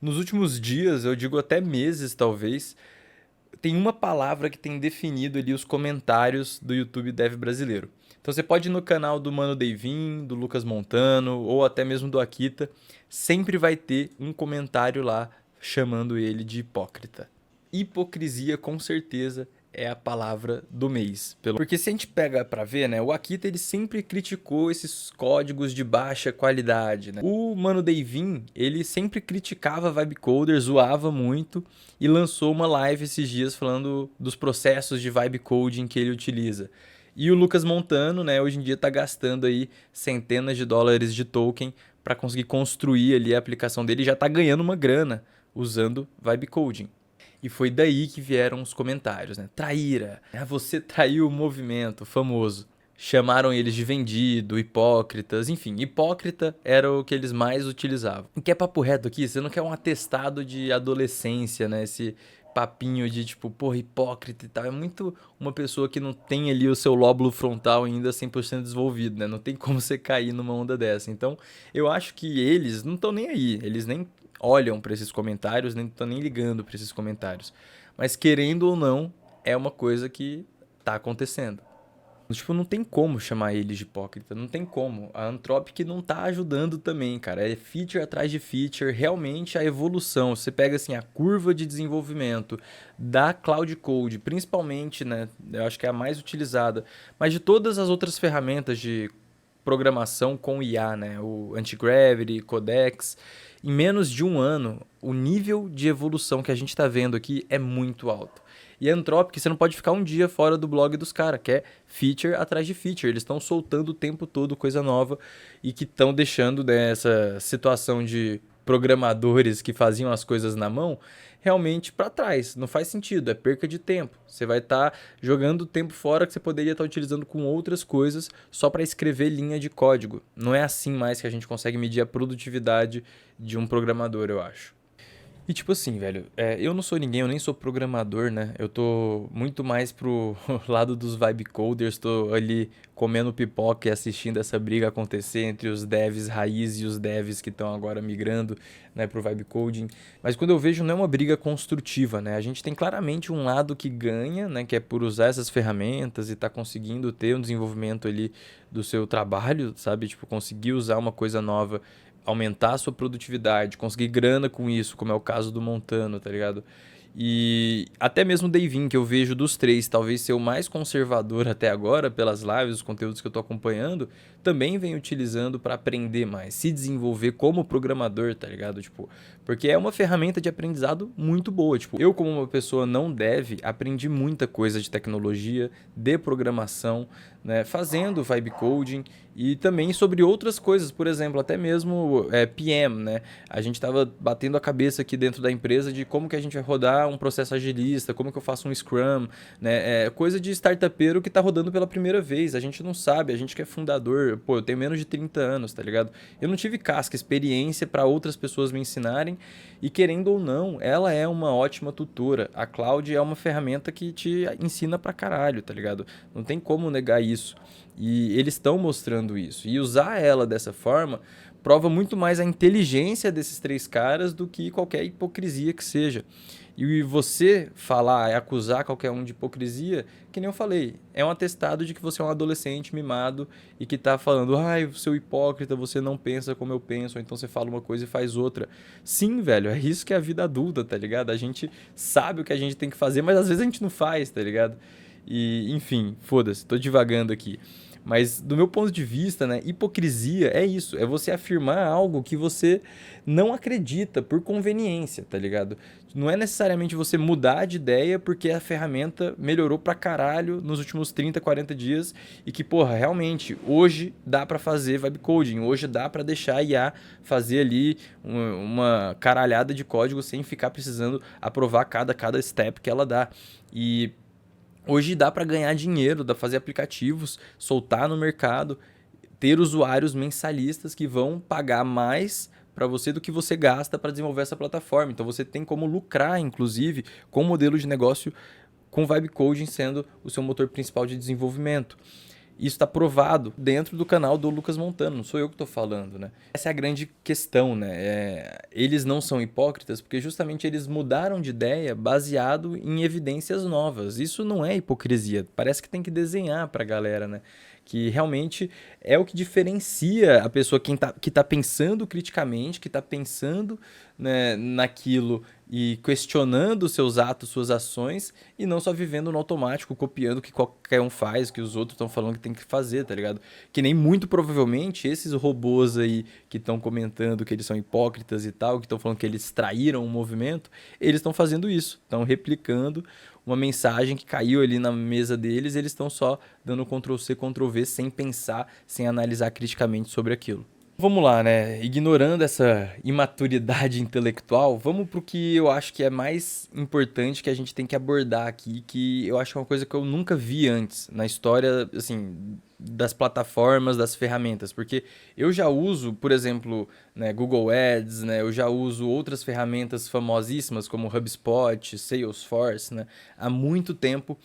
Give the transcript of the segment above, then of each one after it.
nos últimos dias, eu digo até meses talvez, tem uma palavra que tem definido ali os comentários do YouTube Dev brasileiro. Então você pode ir no canal do Mano Deivin, do Lucas Montano ou até mesmo do Akita, sempre vai ter um comentário lá chamando ele de hipócrita. Hipocrisia com certeza é a palavra do mês. Porque se a gente pega pra ver, né, o Akita ele sempre criticou esses códigos de baixa qualidade, né? O Mano Deivin, ele sempre criticava vibe coder, zoava muito e lançou uma live esses dias falando dos processos de vibe coding que ele utiliza. E o Lucas Montano, né, hoje em dia tá gastando aí centenas de dólares de token para conseguir construir ali a aplicação dele e já tá ganhando uma grana usando vibe coding. E foi daí que vieram os comentários, né? Traíra, você traiu o movimento, famoso. Chamaram eles de vendido, hipócritas, enfim, hipócrita era o que eles mais utilizavam. E quer papo reto aqui? Você não quer um atestado de adolescência, né? Esse papinho de tipo, porra, hipócrita e tal. É muito uma pessoa que não tem ali o seu lóbulo frontal ainda 100% desenvolvido, né? Não tem como você cair numa onda dessa. Então, eu acho que eles não estão nem aí. Eles nem olham para esses comentários, nem estão nem ligando para esses comentários. Mas querendo ou não, é uma coisa que tá acontecendo. Tipo, não tem como chamar eles de hipócrita, não tem como. A Anthropic não tá ajudando também, cara. É feature atrás de feature, realmente a evolução. Você pega assim a curva de desenvolvimento da Cloud Code, principalmente, né? Eu acho que é a mais utilizada, mas de todas as outras ferramentas de programação com IA, né? O Antigravity, Codex, em menos de um ano, o nível de evolução que a gente está vendo aqui é muito alto. E a Anthropic, você não pode ficar um dia fora do blog dos caras, que é feature atrás de feature. Eles estão soltando o tempo todo coisa nova e que estão deixando dessa situação de programadores que faziam as coisas na mão realmente para trás. Não faz sentido, é perca de tempo. Você vai estar jogando tempo fora que você poderia estar utilizando com outras coisas só para escrever linha de código. Não é assim mais que a gente consegue medir a produtividade de um programador, eu acho. E tipo assim, velho, eu não sou ninguém, eu nem sou programador, né? Eu tô muito mais pro lado dos vibe coders, tô ali comendo pipoca e assistindo essa briga acontecer entre os devs raiz e os devs que estão agora migrando, né, pro vibe coding. Mas quando eu vejo não é uma briga construtiva, né? A gente tem claramente um lado que ganha, né, que é por usar essas ferramentas e tá conseguindo ter um desenvolvimento ali do seu trabalho, sabe? Tipo, conseguir usar uma coisa nova, aumentar a sua produtividade, conseguir grana com isso, como é o caso do Montano, tá ligado? E até mesmo o Deivin, que eu vejo dos três, talvez ser o mais conservador até agora, pelas lives, os conteúdos que eu tô acompanhando, também vem utilizando para aprender mais, se desenvolver como programador, tá ligado? Tipo, porque é uma ferramenta de aprendizado muito boa. Tipo, eu, como uma pessoa não dev, aprendi muita coisa de tecnologia, de programação, né, fazendo vibe coding e também sobre outras coisas, por exemplo, até mesmo PM, né? A gente estava batendo a cabeça aqui dentro da empresa de como que a gente vai rodar um processo agilista, como que eu faço um Scrum, né? É coisa de startupeiro que está rodando pela primeira vez. A gente não sabe, a gente que é fundador, pô, eu tenho menos de 30 anos, tá ligado? Eu não tive casca, experiência para outras pessoas me ensinarem e querendo ou não, ela é uma ótima tutora. A Cloud é uma ferramenta que te ensina pra caralho, tá ligado? Não tem como negar isso. E eles estão mostrando isso. E usar ela dessa forma prova muito mais a inteligência desses três caras do que qualquer hipocrisia que seja. E você falar e acusar qualquer um de hipocrisia, que nem eu falei, é um atestado de que você é um adolescente mimado e que tá falando, ai, seu hipócrita, você não pensa como eu penso, ou então você fala uma coisa e faz outra. Sim, velho, é isso que é a vida adulta, tá ligado? A gente sabe o que a gente tem que fazer, mas às vezes a gente não faz, tá ligado? E, enfim, foda-se, tô divagando aqui. Mas do meu ponto de vista, né, hipocrisia é isso, é você afirmar algo que você não acredita por conveniência, tá ligado? Não é necessariamente você mudar de ideia porque a ferramenta melhorou pra caralho nos últimos 30, 40 dias e que, porra, realmente, hoje dá pra fazer vibe coding, hoje dá pra deixar a IA fazer ali uma caralhada de código sem ficar precisando aprovar cada step que ela dá. E hoje dá para ganhar dinheiro, dá pra fazer aplicativos, soltar no mercado, ter usuários mensalistas que vão pagar mais para você do que você gasta para desenvolver essa plataforma. Então você tem como lucrar, inclusive, com o modelo de negócio com Vibe Coding sendo o seu motor principal de desenvolvimento. Isso está provado dentro do canal do Lucas Montano, não sou eu que estou falando, né? Essa é a grande questão, né? Eles não são hipócritas porque justamente eles mudaram de ideia baseado em evidências novas. Isso não é hipocrisia, parece que tem que desenhar para a galera, né? Que realmente é o que diferencia a pessoa que tá pensando criticamente, que está pensando, né, naquilo e questionando seus atos, suas ações, e não só vivendo no automático, copiando o que qualquer um faz, o que os outros estão falando que tem que fazer, tá ligado? Que nem muito provavelmente esses robôs aí que estão comentando que eles são hipócritas e tal, que estão falando que eles traíram o movimento, eles estão fazendo isso, estão replicando uma mensagem que caiu ali na mesa deles, eles estão só dando Ctrl+C, Ctrl+V sem pensar, sem analisar criticamente sobre aquilo. Vamos lá, né? Ignorando essa imaturidade intelectual, vamos pro que eu acho que é mais importante que a gente tem que abordar aqui, que eu acho que é uma coisa que eu nunca vi antes na história, assim, das plataformas, das ferramentas, porque eu já uso, por exemplo, né, Google Ads, né, eu já uso outras ferramentas famosíssimas como HubSpot, Salesforce, né, há muito tempo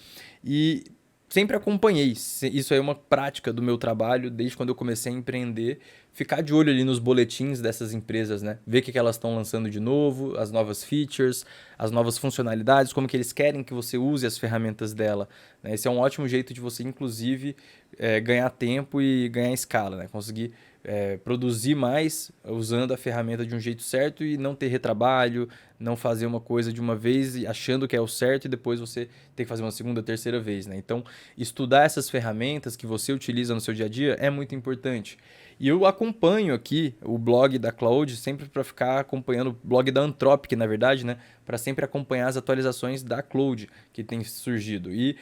e sempre acompanhei. Isso é uma prática do meu trabalho desde quando eu comecei a empreender. Ficar de olho ali nos boletins dessas empresas, né? Ver o que elas estão lançando de novo, as novas features, as novas funcionalidades, como que eles querem que você use as ferramentas dela, né? Esse é um ótimo jeito de você, inclusive, ganhar tempo e ganhar escala, né? Conseguir produzir mais usando a ferramenta de um jeito certo e não ter retrabalho, não fazer uma coisa de uma vez achando que é o certo e depois você ter que fazer uma segunda, terceira vez, né? Então, estudar essas ferramentas que você utiliza no seu dia a dia é muito importante. E eu acompanho aqui o blog da Cloud sempre para ficar acompanhando o blog da Anthropic, na verdade, né? Para sempre acompanhar as atualizações da Cloud que tem surgido. E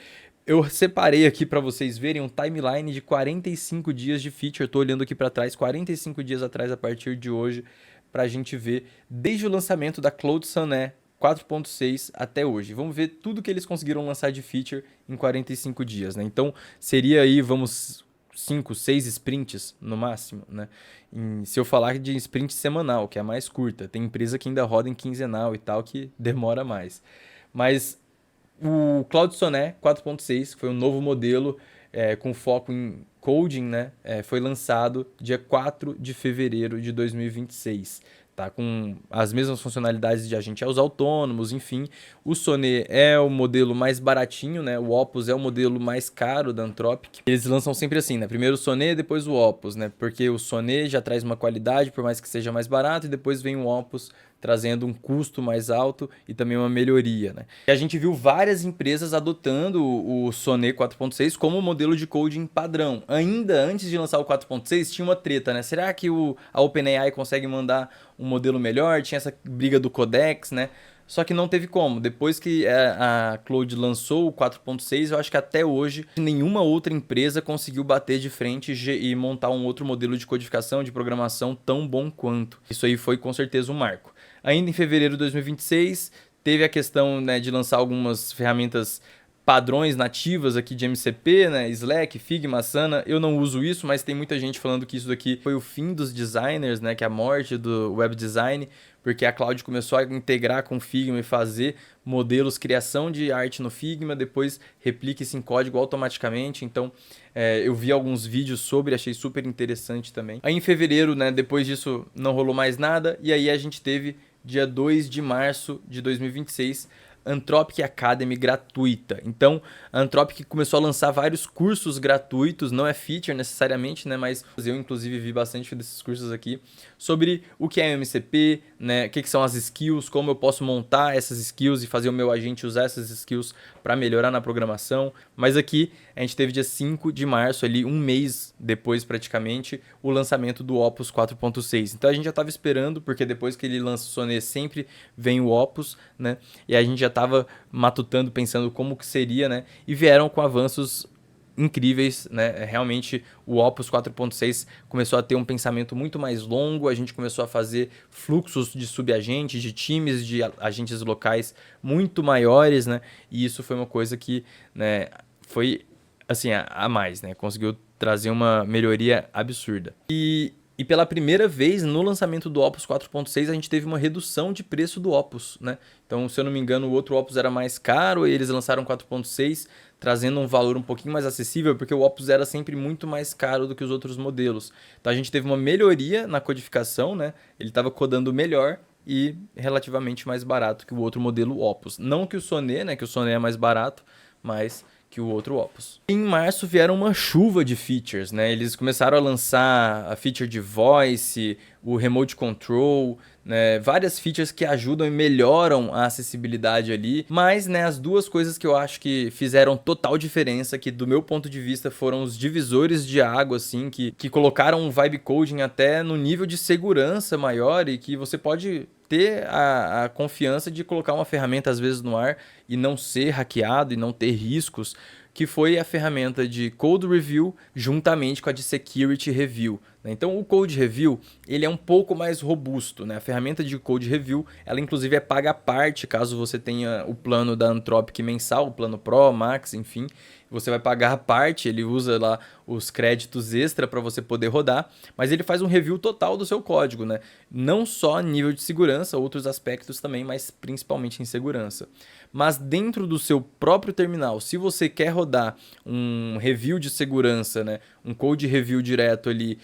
eu separei aqui para vocês verem um timeline de 45 dias de feature. Estou olhando aqui para trás, 45 dias atrás a partir de hoje, para a gente ver desde o lançamento da Cloud Sonnet 4.6 até hoje. Vamos ver tudo que eles conseguiram lançar de feature em 45 dias, né? Então, seria aí, 5, 6 sprints no máximo, né? Se eu falar de sprint semanal, que é a mais curta, tem empresa que ainda roda em quinzenal e tal, que demora mais. Mas o Cloud Sonnet 4.6, que foi um novo modelo com foco em coding, né? Foi lançado dia 4 de fevereiro de 2026. Tá com as mesmas funcionalidades de agente autônomos, enfim. O Sonnet é o modelo mais baratinho, né? O Opus é o modelo mais caro da Anthropic. Eles lançam sempre assim, né? Primeiro o Sonnet, depois o Opus, né? Porque o Sonnet já traz uma qualidade, por mais que seja mais barato, e depois vem o Opus trazendo um custo mais alto e também uma melhoria, né? E a gente viu várias empresas adotando o Sonnet 4.6 como modelo de coding padrão. Ainda antes de lançar o 4.6 tinha uma treta, né? Será que a OpenAI consegue mandar um modelo melhor? Tinha essa briga do Codex, né? Só que não teve como. Depois que a Cloud lançou o 4.6, eu acho que até hoje nenhuma outra empresa conseguiu bater de frente e montar um outro modelo de codificação, de programação tão bom quanto. Isso aí foi com certeza um marco. Ainda em fevereiro de 2026, teve a questão, né, de lançar algumas ferramentas padrões nativas aqui de MCP, né? Slack, Figma, Asana. Eu não uso isso, mas tem muita gente falando que isso daqui foi o fim dos designers, né? Que é a morte do web design, porque a Cloud começou a integrar com o Figma e fazer modelos, criação de arte no Figma, depois replica isso em código automaticamente. Então, eu vi alguns vídeos sobre, achei super interessante também. Aí em fevereiro, né? Depois disso não rolou mais nada, e aí a gente teve dia 2 de março de 2026, Anthropic Academy gratuita. Então, a Anthropic começou a lançar vários cursos gratuitos, não é feature necessariamente, né, mas eu inclusive vi bastante desses cursos aqui sobre o que é MCP, né, o que são as skills, como eu posso montar essas skills e fazer o meu agente usar essas skills para melhorar na programação. Mas aqui a gente teve dia 5 de março, ali um mês depois praticamente, o lançamento do Opus 4.6. Então a gente já estava esperando, porque depois que ele lança o Sonnet sempre vem o Opus, né? E a gente já estava matutando, pensando como que seria, né? E vieram com avanços incríveis, né? Realmente o Opus 4.6 começou a ter um pensamento muito mais longo, a gente começou a fazer fluxos de subagentes, de times de agentes locais muito maiores, né? E isso foi uma coisa que, né, foi assim, a mais, né? Conseguiu trazer uma melhoria absurda. E pela primeira vez no lançamento do Opus 4.6 a gente teve uma redução de preço do Opus, né? Então, se eu não me engano, o outro Opus era mais caro, eles lançaram 4.6, trazendo um valor um pouquinho mais acessível, porque o Opus era sempre muito mais caro do que os outros modelos. Então a gente teve uma melhoria na codificação, né? Ele estava codando melhor e relativamente mais barato que o outro modelo Opus. Não que o Sonnet, né? Que o Sonnet é mais barato, mas que o outro Opus. Em março vieram uma chuva de features, né? Eles começaram a lançar a feature de voice, o remote control, né? Várias features que ajudam e melhoram a acessibilidade ali. Mas, né, as duas coisas que eu acho que fizeram total diferença, que do meu ponto de vista foram os divisores de água, assim, que colocaram um vibe coding até no nível de segurança maior e que você pode ter a confiança de colocar uma ferramenta às vezes no ar e não ser hackeado e não ter riscos, que foi a ferramenta de Code Review juntamente com a de Security Review. Então o Code Review ele é um pouco mais robusto, né? A ferramenta de Code Review, ela inclusive é paga à parte, caso você tenha o plano da Anthropic mensal, o plano Pro, Max, enfim. Você vai pagar à parte, ele usa lá os créditos extra para você poder rodar, mas ele faz um review total do seu código, né? Não só nível de segurança, outros aspectos também, mas principalmente em segurança. Mas dentro do seu próprio terminal, se você quer rodar um review de segurança, né? Um code review direto ali,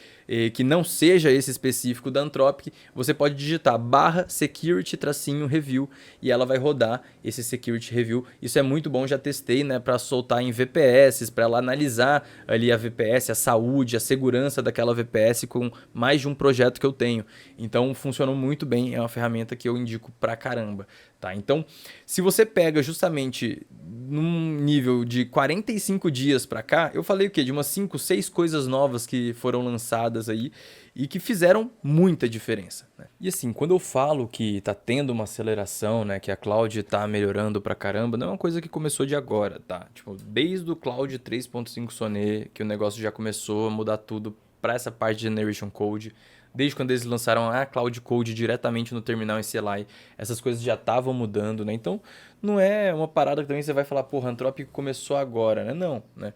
que não seja esse específico da Anthropic, você pode digitar /security-review e ela vai rodar esse security review. Isso é muito bom, já testei, né, para soltar em VPS, para ela analisar ali a VPS, a saúde, a segurança daquela VPS com mais de um projeto que eu tenho. Então funcionou muito bem, é uma ferramenta que eu indico pra caramba. Tá? Então, se você pega justamente num nível de 45 dias para cá, eu falei o quê? De umas 5, 6 coisas novas que foram lançadas aí e que fizeram muita diferença, né? E assim, quando eu falo que tá tendo uma aceleração, né, que a Cloud tá melhorando pra caramba, não é uma coisa que começou de agora, tá? Tipo, desde o Cloud 3.5 Sonnet, que o negócio já começou a mudar tudo para essa parte de Generation Code. Desde quando eles lançaram a Cloud Code diretamente no terminal em CLI, essas coisas já estavam mudando, né? Então, não é uma parada que também você vai falar, porra, Anthropic começou agora, né? Não, né?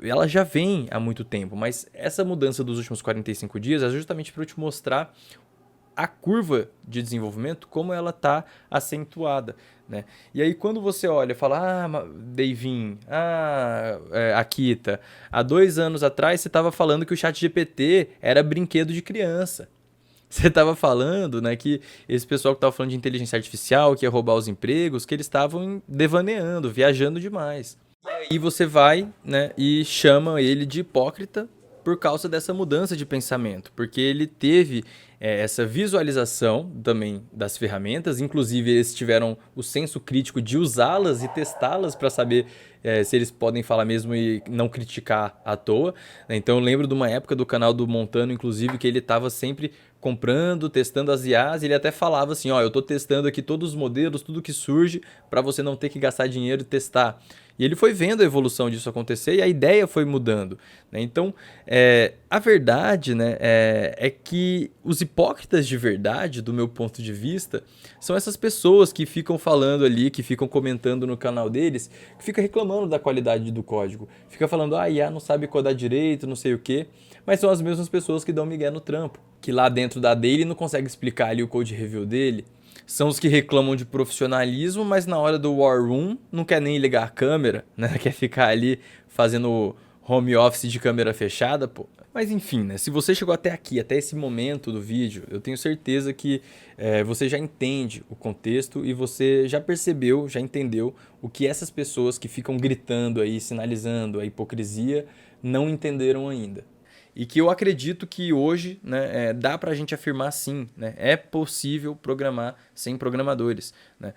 Ela já vem há muito tempo, mas essa mudança dos últimos 45 dias é justamente para eu te mostrar a curva de desenvolvimento, como ela está acentuada, né? E aí quando você olha e fala, Deivin, Akita, há 2 anos atrás você estava falando que o ChatGPT era brinquedo de criança. Você estava falando, né, que esse pessoal que estava falando de inteligência artificial, que ia roubar os empregos, que eles estavam devaneando, viajando demais. E aí você vai, né, e chama ele de hipócrita por causa dessa mudança de pensamento, porque ele teve essa visualização também das ferramentas, inclusive eles tiveram o senso crítico de usá-las e testá-las para saber se eles podem falar mesmo e não criticar à toa, né? Então eu lembro de uma época do canal do Montano, inclusive, que ele estava sempre comprando, testando as IAs, e ele até falava assim, ó, eu estou testando aqui todos os modelos, tudo que surge, para você não ter que gastar dinheiro e testar. E ele foi vendo a evolução disso acontecer e a ideia foi mudando, né? Então, a verdade, né, é que os hipócritas de verdade, do meu ponto de vista, são essas pessoas que ficam falando ali, que ficam comentando no canal deles, que ficam reclamando da qualidade do código. Fica falando, a IA não sabe codar direito, não sei o quê. Mas são as mesmas pessoas que dão migué no trampo. Que lá dentro da daily não consegue explicar ali o code review dele. São os que reclamam de profissionalismo, mas na hora do War Room não quer nem ligar a câmera, né? Quer ficar ali fazendo home office de câmera fechada, pô. Mas enfim, né? Se você chegou até aqui, até esse momento do vídeo, eu tenho certeza que você já entende o contexto e você já percebeu, já entendeu o que essas pessoas que ficam gritando aí, sinalizando a hipocrisia, não entenderam ainda. E que eu acredito que hoje, né, dá para a gente afirmar sim, né? É possível programar sem programadores, né?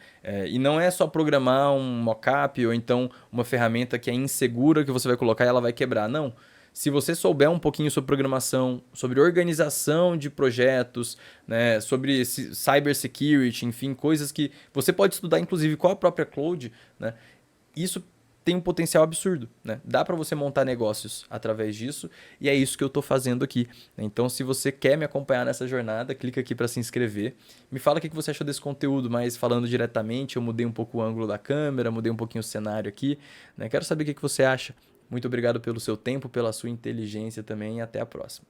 E não é só programar um mockup ou então uma ferramenta que é insegura que você vai colocar e ela vai quebrar. Não. Se você souber um pouquinho sobre programação, sobre organização de projetos, né, sobre cybersecurity, enfim, coisas que você pode estudar, inclusive com a própria Cloud, né, isso tem um potencial absurdo, né? Dá para você montar negócios através disso e é isso que eu estou fazendo aqui. Então, se você quer me acompanhar nessa jornada, clica aqui para se inscrever. Me fala o que você achou desse conteúdo, mas falando diretamente, eu mudei um pouco o ângulo da câmera, mudei um pouquinho o cenário aqui, né? Quero saber o que você acha. Muito obrigado pelo seu tempo, pela sua inteligência também e até a próxima.